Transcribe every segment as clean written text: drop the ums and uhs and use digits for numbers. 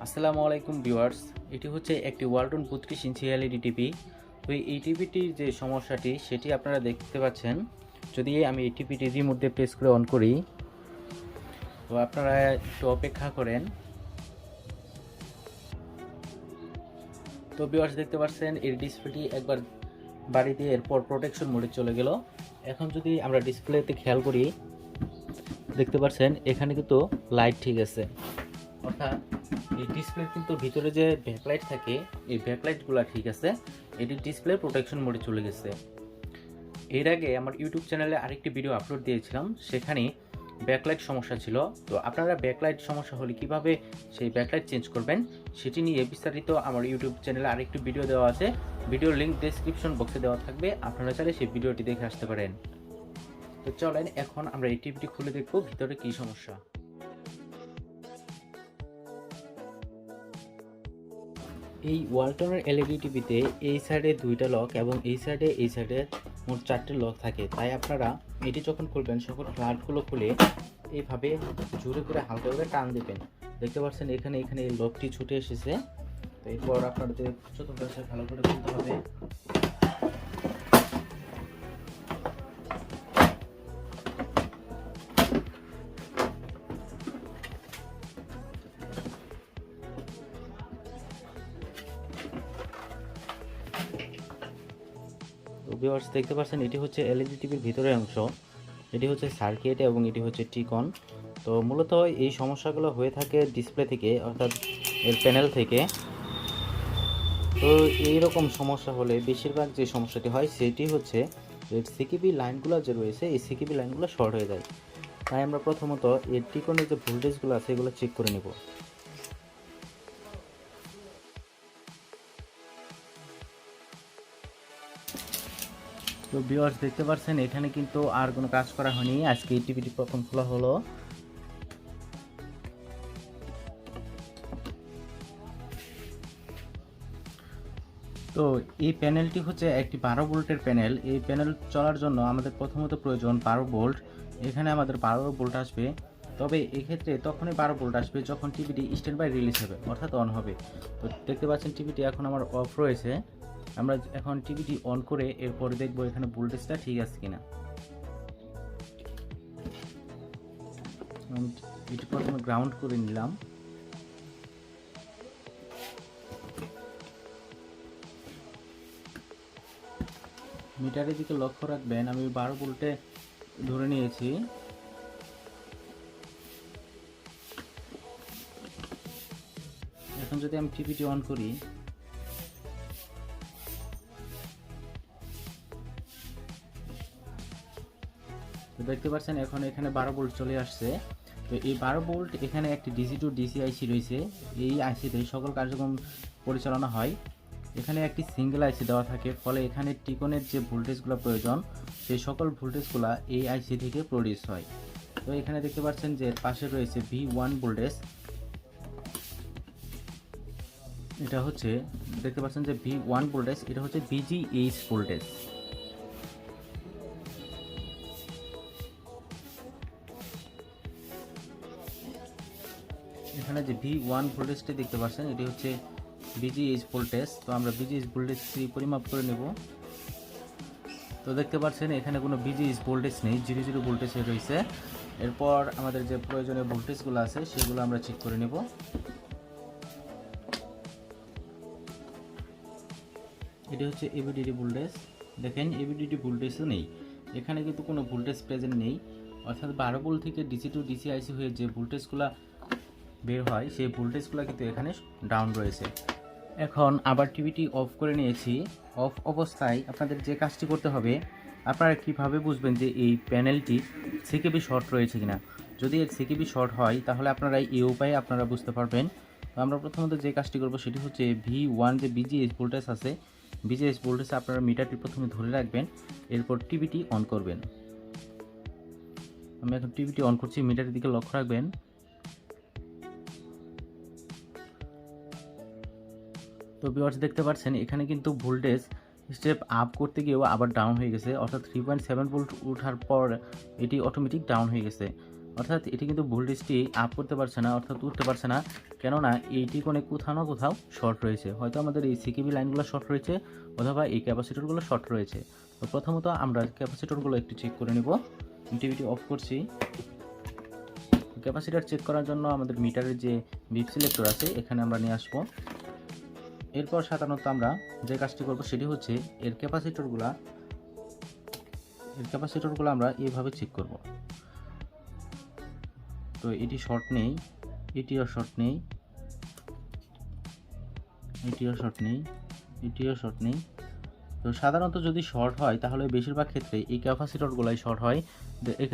আসসালামু আলাইকুম ভিউয়ার্স, এটি হচ্ছে একটি ওয়ালটন 32 ইঞ্চি এলইডি টিভি। তো এই টিভিটির যে সমস্যাটি সেটি আপনারা দেখতে পাচ্ছেন। যদি আমি এই টিভিটি রিমোট দিয়ে প্রেস করে অন করি, তো আপনারা একটু অপেক্ষা করেন। তো ভিউয়ার্স দেখতে পাচ্ছেন এর ডিসপ্লেটি একবার বাড়ি দিয়ে এরপর প্রোটেকশন মোডে চলে গেল। এখন যদি আমরা ডিসপ্লেতে খেয়াল করি, দেখতে পাচ্ছেন এখানে কিন্তু লাইট ঠিক আছে, অর্থাৎ এই ডিসপ্লে কিন্তু ভিতরে যে ব্যাকলাইট থাকে এই ব্যাকলাইটগুলো ঠিক আছে, এটি ডিসপ্লে প্রোটেকশন মোডে চলে গেছে। এর আগে আমার ইউটিউব চ্যানেলে আরেকটি ভিডিও আপলোড দিয়েছিলাম, সেখানে ব্যাকলাইট সমস্যা ছিল। তো আপনারা ব্যাকলাইট সমস্যা হলে কিভাবে সেই ব্যাকলাইট চেঞ্জ করবেন সেটি নিয়ে বিস্তারিত আমার ইউটিউব চ্যানেলে আরেকটি ভিডিও দেওয়া আছে। ভিডিওর লিঙ্ক ডেসক্রিপশন বক্সে দেওয়া থাকবে, আপনারা চাইলে সেই ভিডিওটি দেখে আসতে পারেন। তো চলেন এখন আমরা এই টিভিটি খুলে দেখব ভিতরে কী সমস্যা। এই ওয়ালটনের এলইডি টিভিতে এই সাইডে দুইটা লক এবং এই সাইডে মোট 4টে লক থাকে। তাই আপনারা এটি যখন খুলবেন সকল নাটগুলো খুলে এইভাবে জোরে করে হালকা করে টান দেবেন। দেখতে পাচ্ছেন এখানে এই লকটি ছুটে এসেছে। তো এরপর আপনাদের চতুর্পাশে ভালো করে খুলতে হবে। তো ভিউয়ার্স দেখতে পাচ্ছেন এটি হচ্ছে এলইডি টিভির ভিতরের অংশ, এটি হচ্ছে সার্কিট এবং এটি হচ্ছে টিকন। তো মূলত এই সমস্যাগুলো হয়ে থাকে ডিসপ্লে থেকে, অর্থাৎ এর প্যানেল থেকে। তো এইরকম সমস্যা হলে বেশিরভাগ যে সমস্যাটি হয় সেটি হচ্ছে এর সিকিবি লাইনগুলো যে রয়েছে, এই সিকিবি লাইনগুলো শর্ট হয়ে যায়। তাই আমরা প্রথমত এর টিকনের যে ভোল্টেজগুলো আছে এগুলো চেক করে নেব। তো ভিউয়ার্স দেখতে পাচ্ছেন এখানে কিন্তু আর কোনো কাজ করা হয়নি, আজকে এই টিভিটি প্রথম খোলা হলো। তো এই প্যানেলটি হচ্ছে একটি 12 ভোল্টের প্যানেল। এই প্যানেল চলার জন্য আমাদের প্রথমত প্রয়োজন 12 ভোল্ট। এখানে আমাদের 12 ভোল্ট আসবে, তবে এক্ষেত্রে তখনই 12 ভোল্ট আসবে যখন টিভিটি স্ট্যান্ড বাই রিলিজ হবে, অর্থাৎ অন হবে। তো দেখতে পাচ্ছেন টিভিটি এখন আমার অফ রয়েছে। আমরা এখন টিভিটি অন করে এরপরে দেখবো এখানে ভোল্টেজটা ঠিক আছে কিনা। এটি প্রথমে গ্রাউন্ড করে নিলাম। মিটারের দিকে লক্ষ্য রাখবেন, আমি 12 ভোল্টে ধরে নিয়েছি। এখন যদি আমি টিভিটি অন করি, তো দেখতে পাচ্ছেন এখন এখানে 12 ভোল্ট চলে আসছে। তো এই 12 ভোল্ট এখানে একটি ডিসি টু ডিসি আইসি রয়েছে, এই আইসিতে সকল কার্যক্রম পরিচালনা হয়। এখানে একটি সিঙ্গেল আইসি দেওয়া থাকে, ফলে এখানে টিকনের যে ভোল্টেজগুলো প্রয়োজন সেই সকল ভোল্টেজগুলো এই আইসি থেকে প্রডিউস হয়। তো এখানে দেখতে পাচ্ছেন যে পাশে রয়েছে V1 ভোল্টেজ, এটা হচ্ছে দেখতে পাচ্ছেন যে V1 ভোল্টেজ, এটা হচ্ছে VGH ভোল্টেজ। এখানে যে V1 ভোল্টেজটি দেখতে পাচ্ছেন এটি হচ্ছে VGH ভোল্টেজ। তো আমরা VGH ভোল্টেজটি পরিমাপ করে নেব। তো দেখতে পাচ্ছেন এখানে কোনো VGH ভোল্টেজ নেই, 00 ভোল্টেজে রয়েছে। এরপর আমাদের যে প্রয়োজনীয় ভোল্টেজগুলো আছে সেগুলো আমরা চেক করে নেব। এটি হচ্ছে ABDD ভোল্টেজ। দেখেন ABDD ভোল্টেজও নেই, এখানে কিন্তু কোনো ভোল্টেজ প্রেজেন্ট নেই, অর্থাৎ 12 ভোল্ট থেকে ডিসি টু ডিসি আইসি হয়ে যে ভোল্টেজগুলো বের হয় সেই ভোল্টেজগুলো কিন্তু এখানে ডাউন রয়েছে। এখন আবার টিভিটি অফ করে নিয়েছি। অফ অবস্থায় আপনাদের যে কাজটি করতে হবে, আপনারা কিভাবে বুঝবেন যে এই প্যানেলটি সিকিবি শর্ট রয়েছে কিনা। যদি এর সিকিবি শর্ট হয় তাহলে আপনারা এই উপায়ে আপনারা বুঝতে পারবেন। তো আমরা প্রথমত যে কাজটি করব সেটি হচ্ছে V1 যে VGH ভোল্টেজ আছে, VGH ভোল্টেজে আপনারা মিটারটি প্রথমে ধরে রাখবেন, এরপর টিভিটি অন করবেন। আমি এখন টিভিটি অন করছি, মিটারের দিকে লক্ষ্য রাখবেন। তো ভিউয়ার্স দেখতে পাচ্ছেন এখানে কিন্তু ভোল্টেজ স্টেপ আপ করতে গিয়েও আবার ডাউন হয়ে গেছে, অর্থাৎ 3.7 ভোল্ট ওঠার পর এটি অটোমেটিক ডাউন হয়ে গেছে। অর্থাৎ এটি কিন্তু ভোল্টেজটি আপ করতে পারছে না, অর্থাৎ উঠতে পারছে না, কেননা এইটি কোণে কোথাও না কোথাও শর্ট রয়েছে। হয়তো আমাদের এই সিকেবি লাইনগুলো শর্ট রয়েছে অথবা এই ক্যাপাসিটরগুলো শর্ট রয়েছে। তো প্রথমত আমরা ক্যাপাসিটরগুলো একটু চেক করে নেব। টিভিটি অফ করছি। ক্যাপাসিটর চেক করার জন্য আমাদের মিটারের যে বিপ সিলেক্টর আছে এখানে আমরা নিয়ে আসবো। এরপর সাধারণত আমরা যে কাজটি করব সেটি হচ্ছে এর ক্যাপাসিটরগুলো আমরা এইভাবে চেক করব। তো এটি শর্ট নেই, এটিও শর্ট নেই, এটিও শর্ট নেই, এটিও শর্ট নেই। তো সাধারণত যদি শর্ট হয় তাহলে বেশিরভাগ ক্ষেত্রে এই ক্যাপাসিটরগুলাই শর্ট হয়।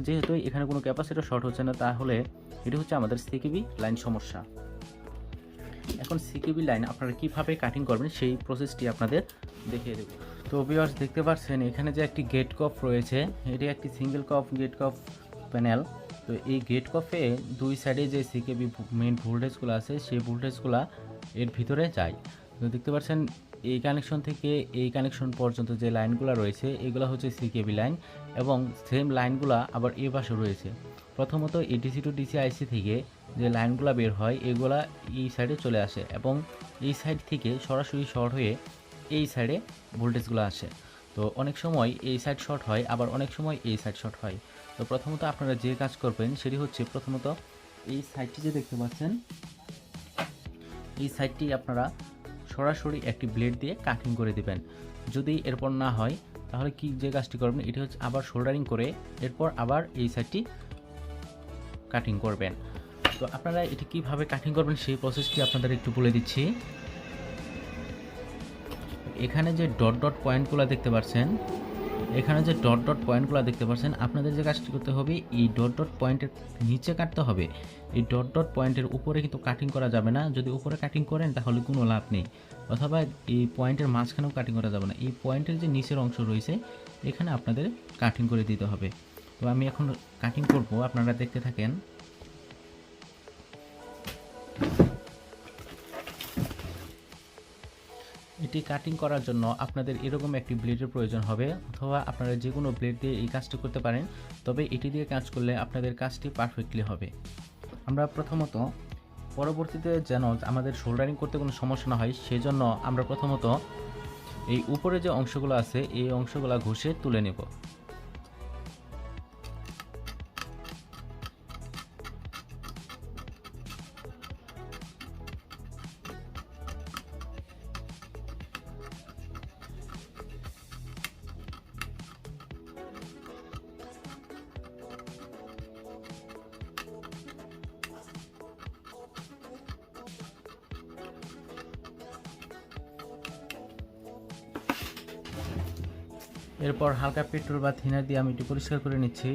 যেহেতু এখানে কোনো ক্যাপাসিটর শর্ট হচ্ছে না, তাহলে এটি হচ্ছে আমাদের সিকেবি লাইন সমস্যা। এখন সিকেবি লাইন আপনারা কিভাবে কাটিং করবেন সেই প্রসেসটি আপনাদের দেখিয়ে দেব। তো ভিউয়ার্স দেখতে পাচ্ছেন এখানে যে একটি গেট কফ রয়েছে, এটি একটি সিঙ্গেল কফ গেট কফ প্যানেল। তো এই গেট কফে দুই সাইডে যে সিকেবি মেইন ভোল্টেজগুলো আছে সেই ভোল্টেজগুলো এর ভিতরে যায়। তো দেখতে পাচ্ছেন এই কানেকশন থেকে এই কানেকশন পর্যন্ত যে লাইনগুলো রয়েছে এগুলো হচ্ছে সিকেবি লাইন, এবং সেম লাইনগুলো আবার এই পাশে রয়েছে। প্রথমত এই ডিসি টু ডিসি আইসি থেকে যে লাইনগুলো বের হয় এগুলা এই সাইডে চলে আসে, এবং এই সাইড থেকে সরাসরি শর্ট হয়ে এই সাইডে ভোল্টেজগুলো আসে। তো অনেক সময় এই সাইড শর্ট হয়, আবার অনেক সময় এই সাইড শর্ট হয়। তো প্রথমত আপনারা যে কাজ করবেন সেটি হচ্ছে প্রথমত এই সাইডটি যে দেখতে পাচ্ছেন এই সাইডটি আপনারা সরাসরি একটি ব্লেড দিয়ে কাটিং করে দিবেন। যদি এরপর না হয় তাহলে কি যে কাজটি করবেন এটি হচ্ছে আবার সোল্ডারিং করে এরপর আবার এই সাইডটি কাটিং করবেন। তো আপনারা এটি কিভাবে কাটিং করবেন সেই প্রসেসটি আপনাদের একটু বলে দিচ্ছি। এখানে যে ডট ডট পয়েন্টগুলো দেখতে পাচ্ছেন, আপনাদের যে কাজটি করতে হবে এই ডট ডট পয়েন্টের নিচে কাটতে হবে। এই ডট ডট পয়েন্টের উপরে কিন্তু কাটিং করা যাবে না। যদি উপরে কাটিং করেন তাহলে কোনো লাভ নেই, অথবা এই পয়েন্টের মাঝখানেও কাটিং করা যাবে না। এই পয়েন্টের যে নিচের অংশ রয়েছে এখানে আপনাদের কাটিং করে দিতে হবে। তো আমি এখন কাটিং করব, আপনারা দেখতে থাকেন। এটি কাটিং করার জন্য আপনাদের এরকম একটি ব্লেডের প্রয়োজন হবে, অথবা আপনারা যে কোনো ব্লেড দিয়ে এই কাজটি করতে পারেন, তবে এটি দিয়ে কাজ করলে আপনাদের কাজটি পারফেক্টলি হবে। আমরা প্রথমত পরবর্তীতে যেন আমাদের সোল্ডারিং করতে কোনো সমস্যা না হয় সেজন্য আমরা প্রথমত এই উপরে যে অংশগুলো আছে এই অংশগুলো ঘষে তুলে নেব। এরপর হালকা পেট্রোল বা থিনার দিয়ে আমি একটু পরিষ্কার করে নিচ্ছি।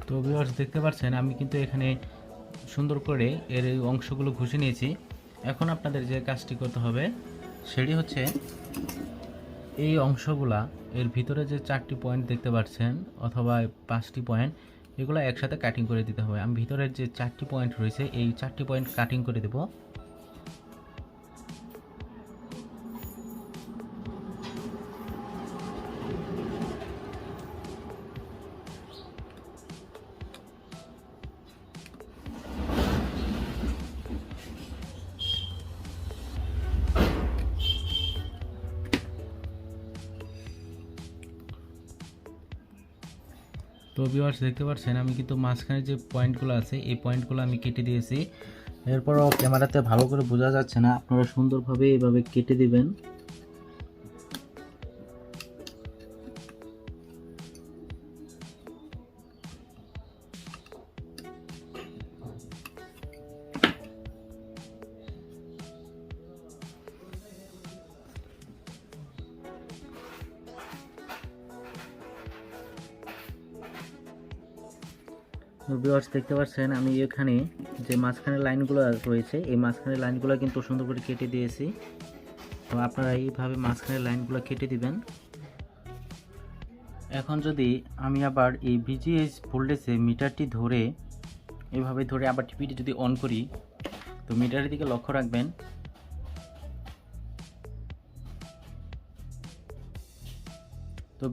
তো ভিউয়ার্স দেখতে পাচ্ছেন আমি কিন্তু এখানে সুন্দর করে এর এই অংশগুলো ঘষে নিয়েছি। এখন আপনাদের যে কাজটি করতে হবে সেটি হচ্ছে এই অংশগুলা এর ভিতরে যে 4টি পয়েন্ট দেখতে পাচ্ছেন অথবা 5টি পয়েন্ট, এগুলো একসাথে কাটিং করে দিতে হবে। আমি ভিতরের যে 4টি পয়েন্ট রয়েছে এই 4টি পয়েন্ট কাটিং করে দেব। তো ভিউয়ার্স দেখতে পাচ্ছেন আমি কিন্তু মাঝখানে যে পয়েন্টগুলো আছে এই পয়েন্টগুলো আমি কেটে দিয়েছি। এরপরও ক্যামেরাতে ভালো করে বোঝা যাচ্ছে না, আপনারা সুন্দরভাবে এইভাবে কেটে দিবেন। ভিউয়ার্স দেখতে পাচ্ছেন আমি এখানে যে মাঝখানে লাইনগুলো রয়েছে এই মাঝখানে লাইনগুলো কিন্তু সুন্দর করে কেটে দিয়েছি। তো আপনারা এইভাবে মাঝখানে লাইনগুলো কেটে দিবেন। এখন যদি আমি আবার এই ভিজিএস ভোল্টেজে মিটারটি ধরে এইভাবে ধরে আবার টিভিটি যদি অন করি, তো মিটারের দিকে লক্ষ্য রাখবেন।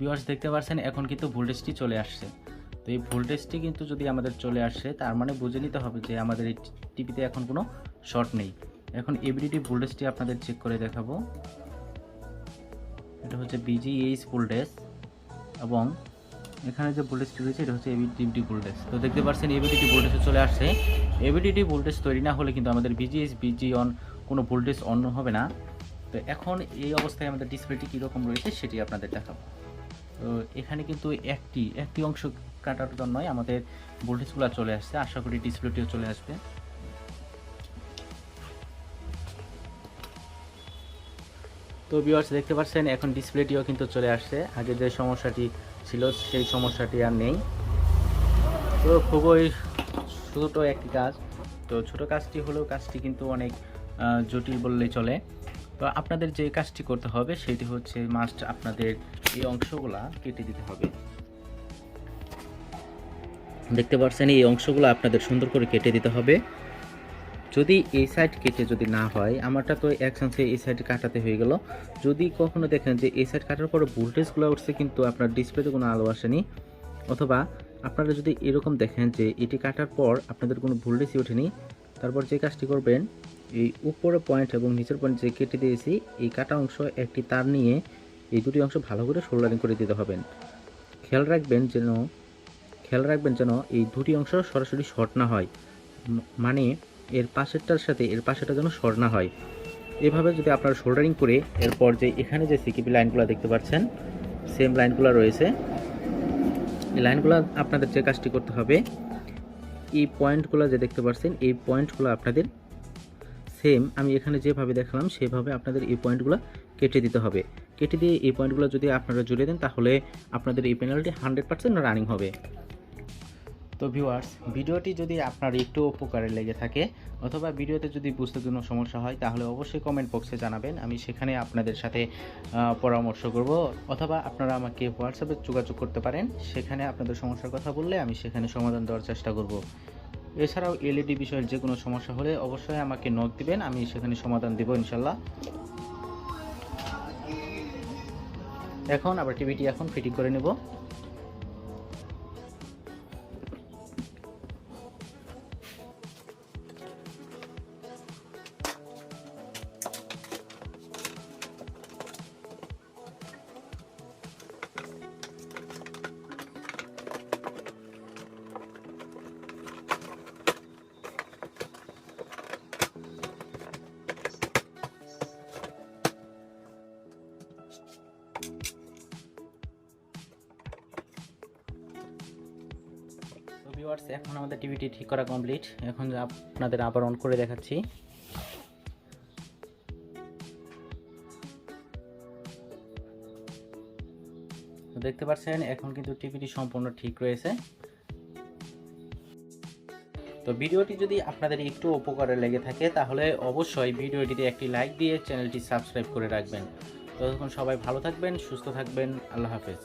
ভিউয়ার্স দেখতে পাচ্ছেন এখন কিন্তু ভোল্টেজটি চলে আসছে। তো এই ভোল্টেজটি কিন্তু যদি আমাদের চলে আসে তার মানে বুঝে নিতে হবে যে আমাদের এই টিভিতে এখন কোনো শর্ট নেই। এখন এবিডিটি ভোল্টেজটি আপনাদের চেক করে দেখাবো। এটা হচ্ছে বিজিএইচ ভোল্টেজ এবং এখানে যে ভোল্টেজটি রয়েছে এটা হচ্ছে এবিডিটি ভোল্টেজ। তো দেখতে পাচ্ছেন এবিডিটি ভোল্টেজ চলে আসছে। এবিডিটি ভোল্টেজ তৈরি না হলে কিন্তু আমাদের বিজিএইচ বিজি অন কোনো ভোল্টেজ অন হবে না। তো এখন এই অবস্থায় আমাদের ডিসপ্লেটি কীরকম রয়েছে সেটি আপনাদের দেখাবো। তো এখানে কিন্তু একটি অংশ কাটার জন্যই আমাদের ভোল্টেজগুলো চলে আসছে। আশা করি ডিসপ্লেটিও চলে আসবে। তো ভিউয়ার্স দেখতে পাচ্ছেন এখন ডিসপ্লেটিও কিন্তু চলে আসছে। আগে যে সমস্যাটি ছিল সেই সমস্যাটি আর নেই। তো খুবই ছোটো একটি কাজ। তো ছোটো কাজটি হলেও কাজটি কিন্তু অনেক জটিল বললেই চলে। তো আপনাদের যে কাজটি করতে হবে সেটি হচ্ছে মাস্ট আপনাদের এই অংশগুলা কেটে দিতে হবে। দেখতে পাচ্ছেন এই অংশগুলো আপনাদের সুন্দর করে কেটে দিতে হবে। যদি এই সাইড কেটে যদি না হয়, আমারটা তো এক চান্সে এই সাইড কাটাতে হয়ে গেল। যদি কখনো দেখেন যে এই সাইড কাটার পরে ভোল্টেজগুলো উঠছে কিন্তু আপনার ডিসপ্লেতে কোনো আলো আসেনি, অথবা আপনারা যদি এরকম দেখেন যে এটি কাটার পর আপনাদের কোনো ভোল্টেজই ওঠেনি, তারপর যে কাজটি করবেন এই উপরে পয়েন্ট এবং নিচের পয়েন্ট যে কেটে দিয়েছি এই কাটা অংশ একটি তার নিয়ে এই দুটি অংশ ভালো করে সোল্ডারিং করে দিতে হবেন। খেয়াল রাখবেন যেন এই দুটি অংশ সরাসরি শর্ট না হয়, মানে এর পাশেরটার সাথে এর পাশেরটা যেন শর্ট না হয়। এভাবে যদি আপনারা সোল্ডারিং করে এরপর যে এখানে যে সিকিপি লাইনগুলো দেখতে পাচ্ছেন সেম লাইনগুলো রয়েছে, এই লাইনগুলো আপনাদের যে কাজটি করতে হবে এই পয়েন্টগুলো যে দেখতে পাচ্ছেন এই পয়েন্টগুলো আপনাদের সেম আমি এখানে যেভাবে দেখালাম সেভাবে আপনাদের এই পয়েন্টগুলো কেটে দিতে হবে। কেটে দিয়ে এই পয়েন্টগুলো যদি আপনারা জুড়ে দেন তাহলে আপনাদের এই প্যানেলটি 100% রানিং হবে। তো ভিউয়ার্স ভিডিওটি যদি আপনার একটু উপকারে লেগে থাকে অথবা ভিডিওতে যদি বুঝতে কোনো সমস্যা হয় তাহলে অবশ্যই কমেন্ট বক্সে জানাবেন, আমি সেখানে আপনাদের সাথে পরামর্শ করব, অথবা আপনারা আমাকে হোয়াটসঅ্যাপে যোগাযোগ করতে পারেন, সেখানে আপনাদের সমস্যার কথা বললে আমি সেখানে সমাধান দেওয়ার চেষ্টা করব। এছাড়াও এলইডি বিষয়ের যে কোনো সমস্যা হলে অবশ্যই আমাকে নক দিবেন, আমি সেখানে সমাধান দেব ইনশাল্লাহ। এখন আবার টিভিটি এখন ফিটিং করে নেব। ভিউয়ার্স এখন আমাদের টিভিটি ঠিক করা কমপ্লিট। এখন আপনাদের আবার অন করে দেখাচ্ছি। দেখতে পাচ্ছেন এখন কিন্তু টিভিটি সম্পূর্ণ ঠিক রয়েছে। তো ভিডিওটি যদি আপনাদের একটু উপকারে লেগে থাকে তাহলে অবশ্যই ভিডিওটিতে একটি লাইক দিয়ে চ্যানেলটি সাবস্ক্রাইব করে রাখবেন। ততক্ষণ সবাই ভালো থাকবেন, সুস্থ থাকবেন, আল্লাহ হাফেজ।